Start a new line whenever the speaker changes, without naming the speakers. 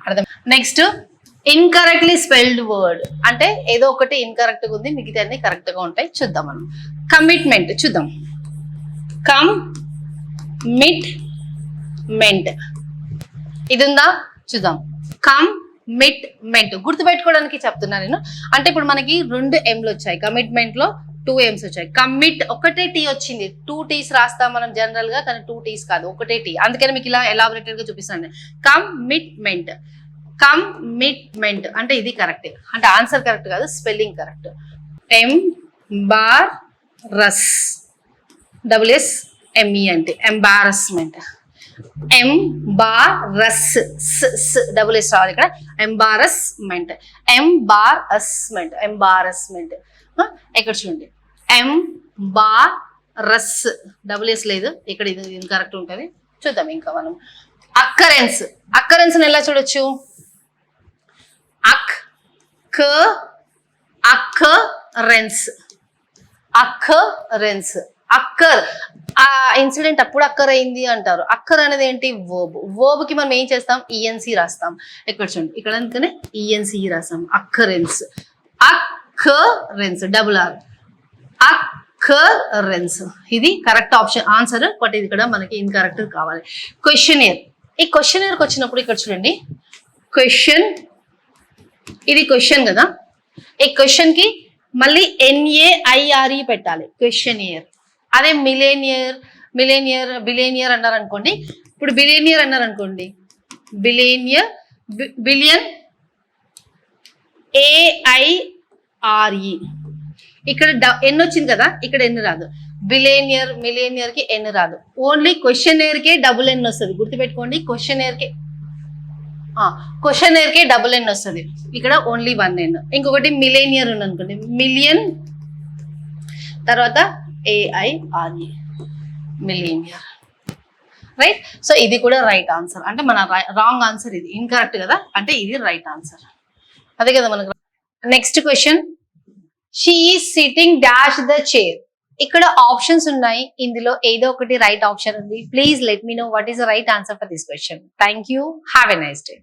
అర్థం. Next incorrectly spelled word అంటే ఏదో ఒకటి ఇన్కరెక్ట్ గా ఉంది, మిగతా అన్ని కరెక్ట్ గా ఉంటాయి. చూద్దాం మనం. కమిట్మెంట్ చూద్దాం. కమిట్మెంట్ ఇది ఉందా చూద్దాం. కమిట్మెంట్ గుర్తుపెట్టుకోవడానికి చెప్తున్నా నేను. అంటే ఇప్పుడు మనకి 2 Mలు వచ్చాయి, కమిట్మెంట్ లో 2 M's వచ్చాయి. కమిట్ ఒకటే టీ వచ్చింది, 2 T's రాస్తాం మనం జనరల్ గా, కానీ 2 T's కాదు, ఒకటే టీ. అందుకని మీకు ఇలా ఎలాబొరేటెడ్ గా చూపిస్తాను. కమిట్మెంట్ అంటే ఇది కరెక్ట్, అంటే ఆన్సర్ కరెక్ట్ కాదు, స్పెల్లింగ్ కరెక్ట్. EMBARRASSME అంటే ఎంబారస్మెంట్. ఎంబారస్ డబుల్ ఎస్ రావాలి ఇక్కడ. ఎంబారస్మెంట్ ఎక్కడ చూడండి. ఎంబారస్ డబుల్ ఎస్ లేదు ఇక్కడ, ఇది ఇన్కరెక్ట్ ఉంటుంది. చూద్దాం ఇంకా మనం. అక్కరెన్స్ ఎలా చూడొచ్చు. అక్కరెన్స్ అక్కర్ ఆ ఇన్సిడెంట్ అప్పుడు అక్కర్ అయింది అంటారు. అక్కర్ అనేది ఏంటి? వర్బ్ కి మనం ఏం చేస్తాం? ఈఎన్సి రాస్తాం. ఇక్కడ చూడండి, ఇక్కడ అందుకనే ఈఎన్సి రాస్తాం. Occurrence double R occurrence. ఇది కరెక్ట్ ఆప్షన్ ఆన్సర్, బట్ ఇది ఇక్కడ మనకి ఇన్కరెక్ట్ కావాలి. క్వశ్చనియర్. ఈ క్వశ్చనియర్కి వచ్చినప్పుడు ఇక్కడ చూడండి, క్వశ్చన్ ఇది క్వశ్చన్ కదా, ఈ క్వశ్చన్ కి మళ్ళీ NAIRE పెట్టాలి, క్వశ్చనియర్. అదే బిలేనియర్ అన్నారు అనుకోండి. ఇప్పుడు బిలేనియర్ అన్నారు అనుకోండి, బిలియన్ AIRE. ఇక్కడ ఎన్ వచ్చింది కదా, ఇక్కడ ఎన్ రాదు. మిలేనియర్ కి ఎన్ రాదు, ఓన్లీ క్వశ్చనియర్ కే డబుల్ ఎన్ వస్తుంది. గుర్తుపెట్టుకోండి, క్వశ్చనియర్ కే డబుల్ ఎన్ వస్తుంది. ఇక్కడ ఓన్లీ 1 ఎన్. ఇంకొకటి మిలేనియర్ ఉంది అనుకోండి, మిలియన్ తర్వాత AIRE మిలేనియర్. రైట్. సో ఇది కూడా రైట్ ఆన్సర్. అంటే మన రాంగ్ ఆన్సర్ ఇది, ఇన్కరెక్ట్ కదా, అంటే ఇది రైట్ ఆన్సర్. అదే కదా మనకు. Next question, she is sitting dash the chair. ఇక్కడ ఆప్షన్స్ ఉన్నాయి, ఇందులో ఏదో ఒకటి రైట్ ఆప్షన్ ఉంది. Please let me know what is the right answer for this question. Thank you. Have a nice day.